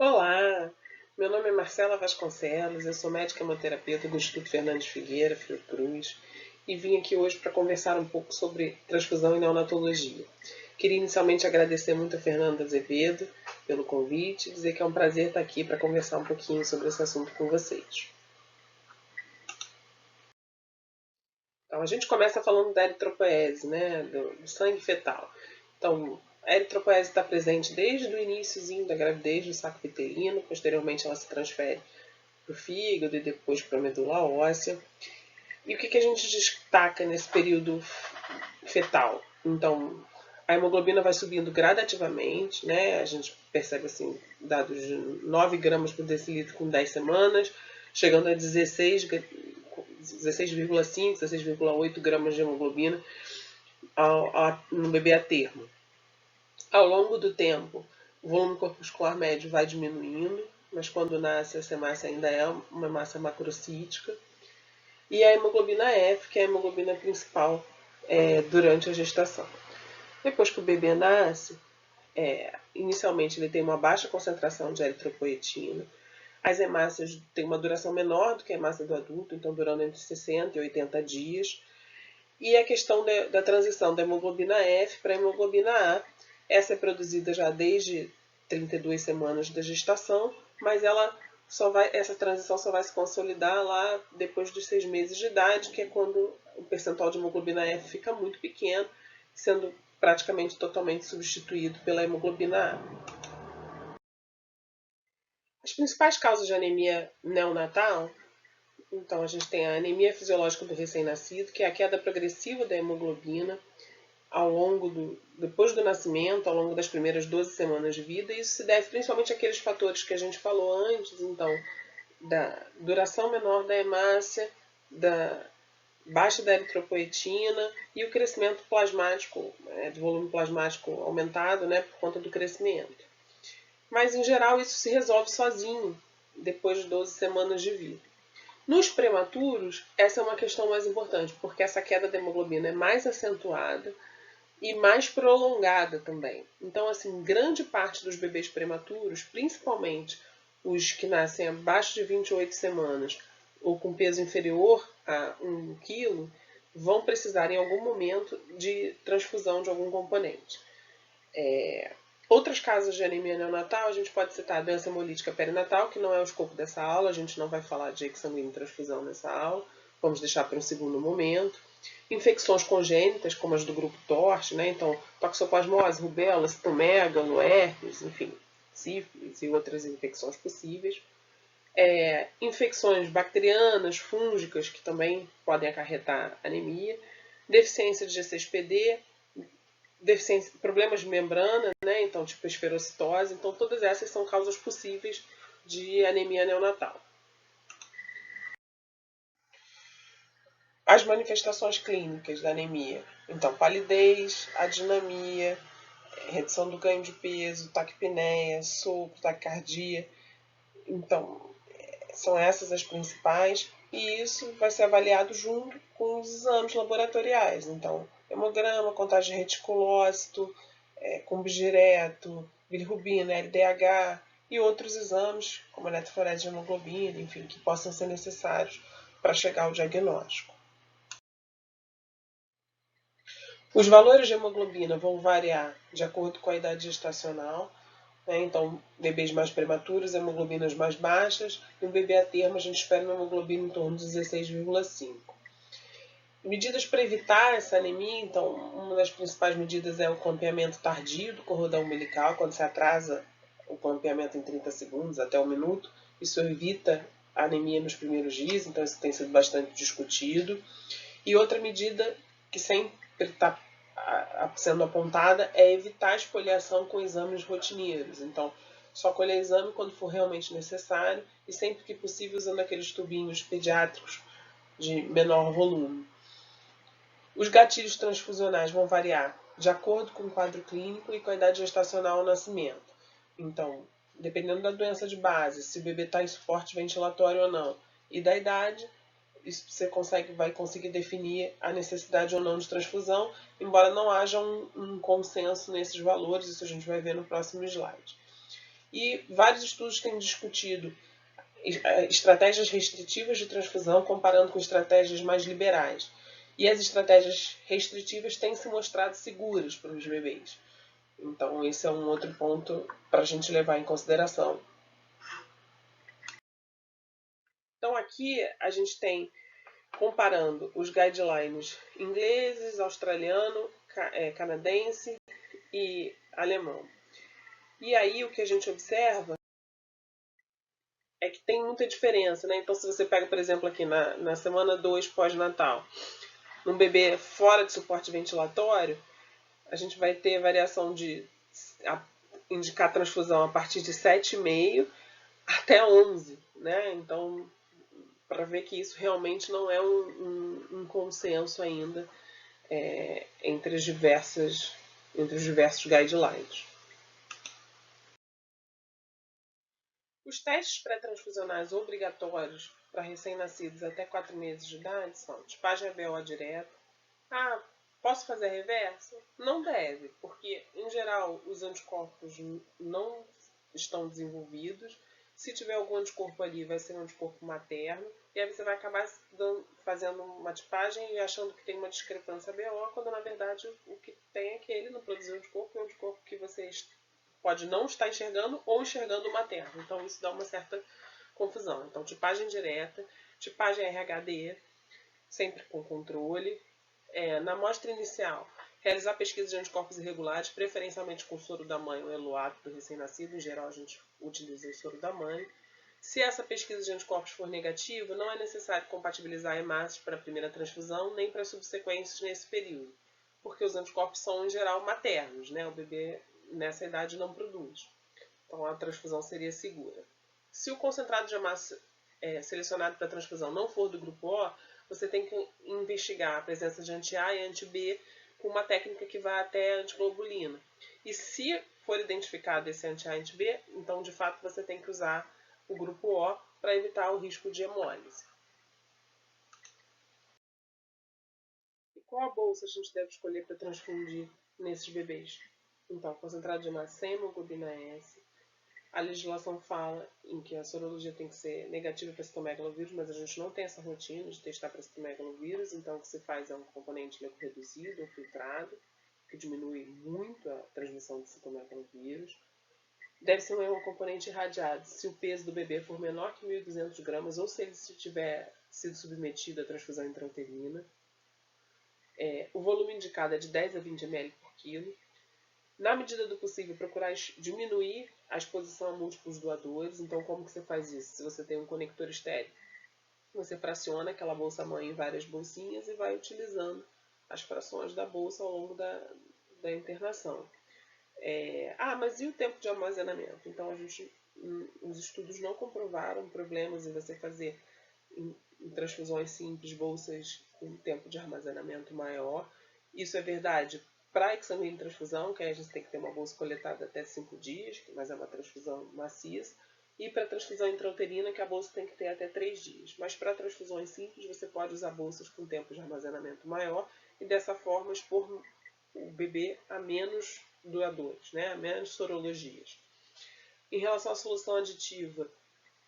Olá, meu nome é Marcela Vasconcelos, eu sou médica hemoterapeuta do Instituto Fernandes Figueira, Fiocruz, e vim aqui hoje para conversar um pouco sobre transfusão e neonatologia. Queria inicialmente agradecer muito a Fernanda Azevedo pelo convite e dizer que é um prazer estar aqui para conversar um pouquinho sobre esse assunto com vocês. Então, a gente começa falando da eritropoese, né, do sangue fetal. Então, a eritropoese está presente desde o iníciozinho da gravidez do saco uterino, posteriormente ela se transfere para o fígado e depois para a medula óssea. E o que a gente destaca nesse período fetal? Então, a hemoglobina vai subindo gradativamente, né? A gente percebe assim, dados de 9 gramas por decilitro com 10 semanas, chegando a 16,5, 16,8 gramas de hemoglobina no bebê a termo. Ao longo do tempo, o volume corpuscular médio vai diminuindo, mas quando nasce essa massa ainda é uma massa macrocítica. E a hemoglobina F, que é a hemoglobina principal durante a gestação. Depois que o bebê nasce, inicialmente ele tem uma baixa concentração de eritropoetina. As hemácias têm uma duração menor do que a hemácia do adulto, então durando entre 60 e 80 dias. E a questão da transição da hemoglobina F para a hemoglobina A, essa é produzida já desde 32 semanas da gestação, mas essa transição só vai se consolidar lá depois dos 6 meses de idade, que é quando o percentual de hemoglobina F fica muito pequeno, sendo praticamente totalmente substituído pela hemoglobina A. As principais causas de anemia neonatal, então a gente tem a anemia fisiológica do recém-nascido, que é a queda progressiva da hemoglobina depois do nascimento, ao longo das primeiras 12 semanas de vida. Isso se deve principalmente àqueles fatores que a gente falou antes, então, da duração menor da hemácia, da baixa da eritropoetina e o crescimento plasmático, do volume plasmático aumentado, né, por conta do crescimento. Mas, em geral, isso se resolve sozinho, depois de 12 semanas de vida. Nos prematuros, essa é uma questão mais importante, porque essa queda da hemoglobina é mais acentuada e mais prolongada também. Então, assim, grande parte dos bebês prematuros, principalmente os que nascem abaixo de 28 semanas ou com peso inferior a 1 kg, vão precisar em algum momento de transfusão de algum componente. Outras causas de anemia neonatal, a gente pode citar a doença hemolítica perinatal, que não é o escopo dessa aula, a gente não vai falar de exsanguíneo e transfusão nessa aula, vamos deixar para um segundo momento. Infecções congênitas, como as do grupo TORCH, né? Então, toxoplasmose, rubéola, citomegalo, herpes, enfim, sífilis e outras infecções possíveis. Infecções bacterianas, fúngicas, que também podem acarretar anemia. Deficiência de G6PD, problemas de membrana, né? Então, tipo esferocitose. Então, todas essas são causas possíveis de anemia neonatal. As manifestações clínicas da anemia. Então, palidez, adinamia, redução do ganho de peso, taquipneia, sopro, taquicardia. Então, são essas as principais. E isso vai ser avaliado junto com os exames laboratoriais. Então, hemograma, contagem de reticulócito, cumbi direto, bilirrubina, LDH e outros exames, como eletroforese de hemoglobina, enfim, que possam ser necessários para chegar ao diagnóstico. Os valores de hemoglobina vão variar de acordo com a idade gestacional, né? Então, bebês mais prematuros, hemoglobinas mais baixas, e o bebê a termo a gente espera uma hemoglobina em torno de 16,5. Medidas para evitar essa anemia, então, uma das principais medidas é o clampeamento tardio do cordão umbilical, quando se atrasa o clampeamento em 30 segundos até 1 minuto. Isso evita a anemia nos primeiros dias, então isso tem sido bastante discutido. E outra medida que sempre está sendo apontada é evitar a esfoliação com exames rotineiros. Então, só colher exame quando for realmente necessário e sempre que possível usando aqueles tubinhos pediátricos de menor volume. Os gatilhos transfusionais vão variar de acordo com o quadro clínico e com a idade gestacional ao nascimento. Então, dependendo da doença de base, se o bebê está em suporte ventilatório ou não, e da idade, isso você vai conseguir definir a necessidade ou não de transfusão, embora não haja um consenso nesses valores, isso a gente vai ver no próximo slide. E vários estudos têm discutido estratégias restritivas de transfusão comparando com estratégias mais liberais. E as estratégias restritivas têm se mostrado seguras para os bebês. Então, esse é um outro ponto para a gente levar em consideração. Então, aqui a gente tem, comparando os guidelines ingleses, australiano, canadense e alemão. E aí o que a gente observa é que tem muita diferença, né? Então, se você pega, por exemplo, aqui na semana 2 pós-natal, num bebê fora de suporte ventilatório, a gente vai ter variação de indicar transfusão a partir de 7,5 até 11, né? Então, para ver que isso realmente não é um consenso ainda entre os diversos guidelines. Os testes pré-transfusionais obrigatórios para recém-nascidos até 4 meses de idade são tipagem ABO direta. Ah, posso fazer reversa? Não deve, porque em geral os anticorpos não estão desenvolvidos. Se tiver algum anticorpo ali, vai ser um anticorpo materno. E aí você vai acabar fazendo uma tipagem e achando que tem uma discrepância ABO, quando na verdade o que tem é que ele não produziu anticorpo, e o anticorpo que você pode não estar enxergando ou enxergando o materno. Então isso dá uma certa confusão. Então tipagem direta, tipagem RHD, sempre com controle. Na amostra inicial, realizar pesquisa de anticorpos irregulares, preferencialmente com soro da mãe ou eluato do recém-nascido. Em geral, a gente utiliza o soro da mãe. Se essa pesquisa de anticorpos for negativa, não é necessário compatibilizar hemácias para a primeira transfusão, nem para subsequentes nesse período, porque os anticorpos são, em geral, maternos, né? O bebê, nessa idade, não produz. Então, a transfusão seria segura. Se o concentrado de hemácia selecionado para a transfusão não for do grupo O, você tem que investigar a presença de anti-A e anti-B com uma técnica que vai até a antiglobulina. E se for identificado esse anti-A e anti-B, então de fato você tem que usar o grupo O para evitar o risco de hemólise. E qual a bolsa a gente deve escolher para transfundir nesses bebês? Então, concentrado de hemácia sem hemoglobina S. A legislação fala em que a sorologia tem que ser negativa para citomegalovírus, mas a gente não tem essa rotina de testar para citomegalovírus, então o que se faz é um componente leucorreduzido ou filtrado, que diminui muito a transmissão de citomegalovírus. Deve ser um componente irradiado se o peso do bebê for menor que 1.200 gramas ou se ele tiver sido submetido à transfusão intrauterina. O volume indicado é de 10 a 20 ml por quilo. Na medida do possível, procurar diminuir a exposição a múltiplos doadores. Então, como que você faz isso? Se você tem um conector estéreo, você fraciona aquela bolsa-mãe em várias bolsinhas e vai utilizando as frações da bolsa ao longo da internação. Mas e o tempo de armazenamento? Então, os estudos não comprovaram problemas em você fazer em transfusões simples bolsas com tempo de armazenamento maior. Isso é verdade para exame transfusão, que aí a gente tem que ter uma bolsa coletada até 5 dias, mas é uma transfusão maciça. E para transfusão intrauterina, que a bolsa tem que ter até 3 dias. Mas para transfusões simples, você pode usar bolsas com tempo de armazenamento maior e dessa forma expor o bebê a menos doadores, né? A menos sorologias. Em relação à solução aditiva,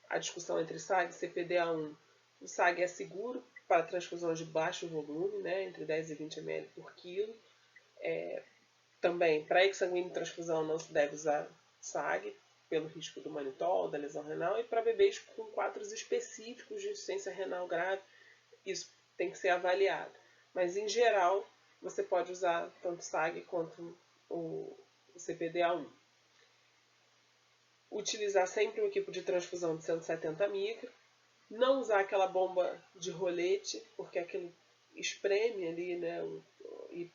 a discussão entre SAG e CPDA1. O SAG é seguro para transfusões de baixo volume, né? Entre 10 e 20 ml por quilo. Também, para exsanguíneo transfusão, não se deve usar SAG, pelo risco do manitol, da lesão renal, e para bebês com quadros específicos de insuficiência renal grave, isso tem que ser avaliado. Mas, em geral, você pode usar tanto SAG quanto o CPDA1. Utilizar sempre um equipo de transfusão de 170 micro. Não usar aquela bomba de rolete, porque aquilo espreme ali, né, e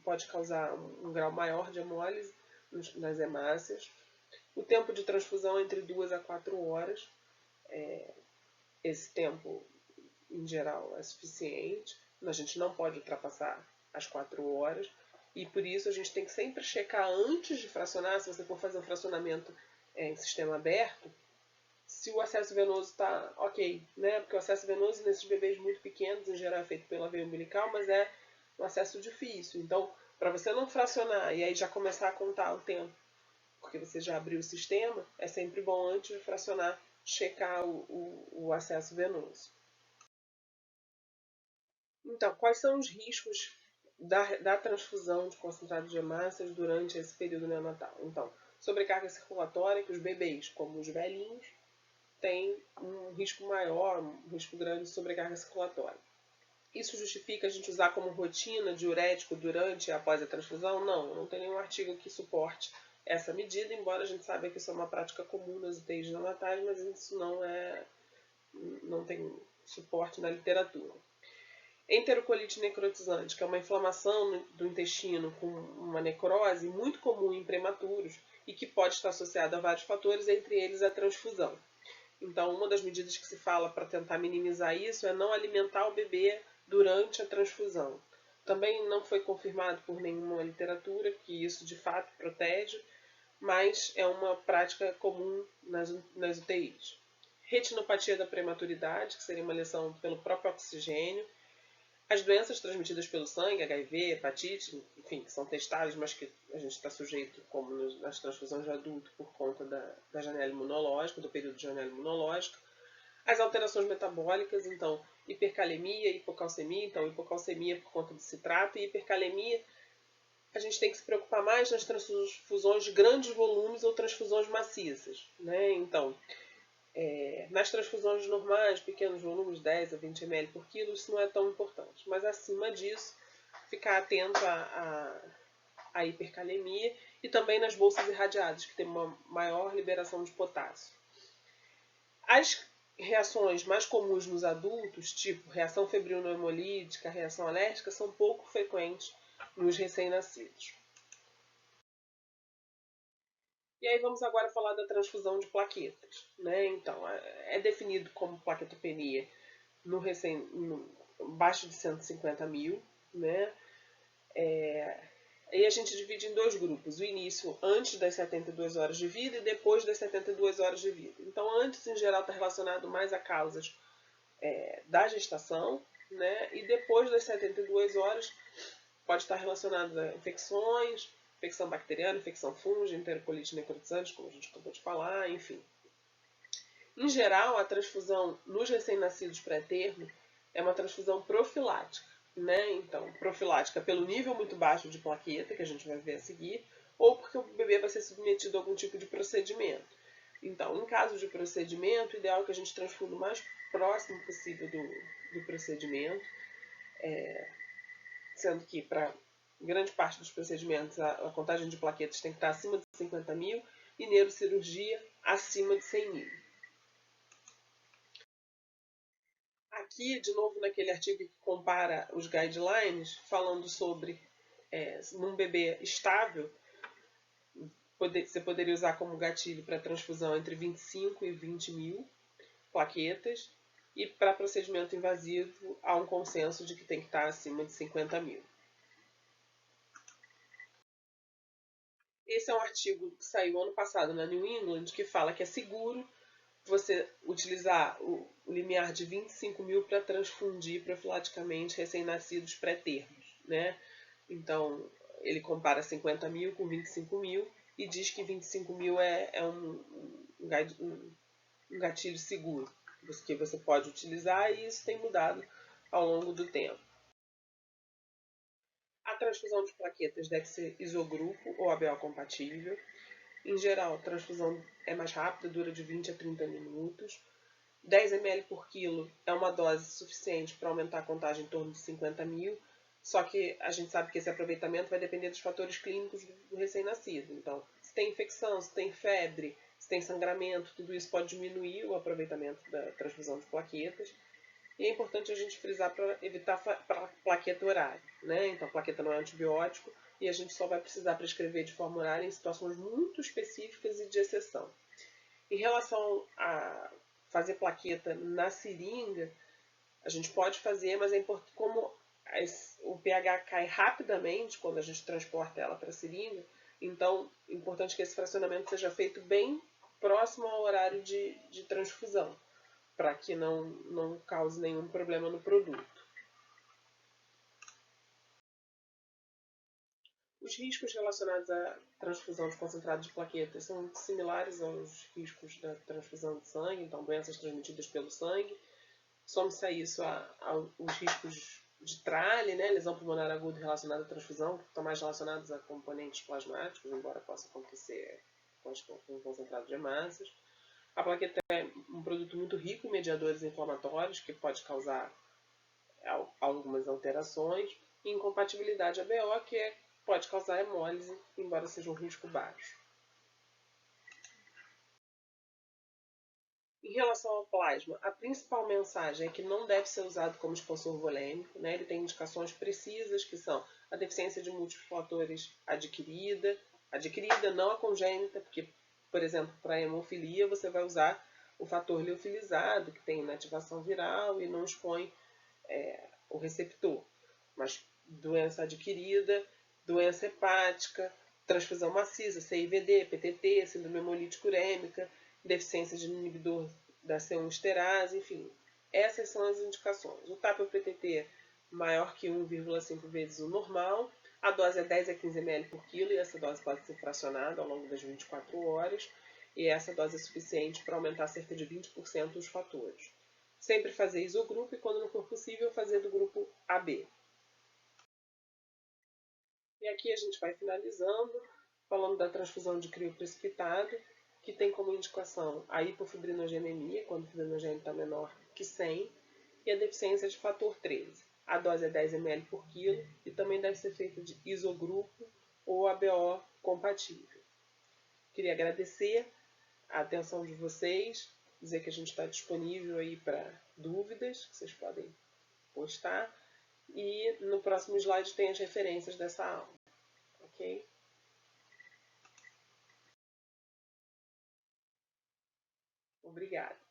pode causar um grau maior de hemólise nas hemácias. O tempo de transfusão é entre 2 a 4 horas. Esse tempo, em geral, é suficiente. A gente não pode ultrapassar as 4 horas. E por isso a gente tem que sempre checar antes de fracionar, se você for fazer um fracionamento em sistema aberto, se o acesso venoso está ok, né? Porque o acesso venoso nesses bebês muito pequenos, em geral, é feito pela veia umbilical, mas é um acesso difícil. Então, para você não fracionar e aí já começar a contar o tempo porque você já abriu o sistema, é sempre bom antes de fracionar, checar o acesso venoso. Então, quais são os riscos da transfusão de concentrado de hemácias durante esse período neonatal? Então, sobrecarga circulatória, que os bebês, como os velhinhos, têm um risco maior, um risco grande de sobrecarga circulatória. Isso justifica a gente usar como rotina diurético durante e após a transfusão? Não tem nenhum artigo que suporte essa medida, embora a gente saiba que isso é uma prática comum nas UTIs neonatais, mas isso não tem suporte na literatura. Enterocolite necrotizante, que é uma inflamação do intestino com uma necrose muito comum em prematuros e que pode estar associada a vários fatores, entre eles a transfusão. Então, uma das medidas que se fala para tentar minimizar isso é não alimentar o bebê durante a transfusão. Também não foi confirmado por nenhuma literatura que isso de fato protege, mas é uma prática comum nas UTIs. Retinopatia da prematuridade, que seria uma lesão pelo próprio oxigênio. As doenças transmitidas pelo sangue, HIV, hepatite, enfim, que são testadas, mas que a gente está sujeito, como nas transfusões de adulto, por conta da janela imunológica, do período de janela imunológica. As alterações metabólicas, então, hipercalemia, hipocalcemia, então, hipocalcemia por conta de citrato e hipercalemia, a gente tem que se preocupar mais nas transfusões de grandes volumes ou transfusões maciças, né? Então, nas transfusões normais, pequenos volumes, 10 a 20 ml por quilo, isso não é tão importante. Mas acima disso, ficar atento à hipercalemia e também nas bolsas irradiadas, que tem uma maior liberação de potássio. As reações mais comuns nos adultos, tipo reação febril não hemolítica, reação alérgica, são pouco frequentes nos recém-nascidos. E aí vamos agora falar da transfusão de plaquetas, né? Então, é definido como plaquetopenia no abaixo de 150 mil, né? Aí a gente divide em dois grupos, o início antes das 72 horas de vida e depois das 72 horas de vida. Então, antes, em geral, está relacionado mais a causas da gestação, né? E depois das 72 horas pode estar relacionado a infecções, infecção bacteriana, infecção fúngica, enterocolite necrotizante, como a gente acabou de falar, enfim. Em geral, a transfusão nos recém-nascidos pré-termo é uma transfusão profilática, né? Então, profilática pelo nível muito baixo de plaqueta, que a gente vai ver a seguir, ou porque o bebê vai ser submetido a algum tipo de procedimento. Então, em caso de procedimento, o ideal é que a gente transfunda o mais próximo possível do procedimento, sendo que para grande parte dos procedimentos a contagem de plaquetas tem que estar acima de 50 mil e neurocirurgia acima de 100 mil. Aqui, de novo, naquele artigo que compara os guidelines, falando sobre num bebê estável, você poderia usar como gatilho para transfusão entre 25 e 20 mil plaquetas, e para procedimento invasivo há um consenso de que tem que estar acima de 50 mil. Esse é um artigo que saiu ano passado na New England, que fala que é seguro você utilizar o limiar de 25 mil para transfundir profilaticamente recém-nascidos pré-termos, né? Então, ele compara 50 mil com 25 mil e diz que 25 mil é um gatilho seguro que você pode utilizar, e isso tem mudado ao longo do tempo. A transfusão de plaquetas deve ser isogrupo ou ABO compatível. Em geral, a transfusão é mais rápida, dura de 20 a 30 minutos. 10 ml por quilo é uma dose suficiente para aumentar a contagem em torno de 50 mil, só que a gente sabe que esse aproveitamento vai depender dos fatores clínicos do recém-nascido. Então, se tem infecção, se tem febre, se tem sangramento, tudo isso pode diminuir o aproveitamento da transfusão de plaquetas. E é importante a gente frisar para evitar plaqueta horária, né? Então, plaqueta não é antibiótico e a gente só vai precisar prescrever de forma horária em situações muito específicas e de exceção. Em relação a fazer plaqueta na seringa, a gente pode fazer, mas é importante, como o pH cai rapidamente quando a gente transporta ela para a seringa, então é importante que esse fracionamento seja feito bem próximo ao horário de transfusão, para que não cause nenhum problema no produto. Os riscos relacionados à transfusão de concentrado de plaquetas são muito similares aos riscos da transfusão de sangue, então doenças transmitidas pelo sangue. Soma-se a isso os riscos de trale, né, lesão pulmonar aguda relacionada à transfusão, que estão mais relacionados a componentes plasmáticos, embora possa acontecer com concentrado de hemácias. A plaqueta é um produto muito rico em mediadores inflamatórios, que pode causar algumas alterações, e incompatibilidade ABO, que pode causar hemólise, embora seja um risco baixo. Em relação ao plasma, a principal mensagem é que não deve ser usado como expansor volêmico, né? Ele tem indicações precisas, que são a deficiência de múltiplos fatores adquirida não a congênita, porque, por exemplo, para a hemofilia você vai usar o fator liofilizado, que tem inativação viral e não expõe o receptor. Mas doença adquirida, doença hepática, transfusão maciça, CIVD, PTT, síndrome hemolítica urêmica, deficiência de inibidor da C1 esterase, enfim. Essas são as indicações. O TAP-PTT maior que 1,5 vezes o normal. A dose é 10 a 15 ml por quilo e essa dose pode ser fracionada ao longo das 24 horas. E essa dose é suficiente para aumentar cerca de 20% os fatores. Sempre fazer isogrupo e, quando não for possível, fazer do grupo AB. E aqui a gente vai finalizando, falando da transfusão de crioprecipitado, que tem como indicação a hipofibrinogênemia, quando o fibrinogênio está menor que 100, e a deficiência de fator 13. A dose é 10 ml por quilo e também deve ser feita de isogrupo ou ABO compatível. Queria agradecer a atenção de vocês, dizer que a gente está disponível aí para dúvidas, que vocês podem postar, e no próximo slide tem as referências dessa aula, ok? Obrigada.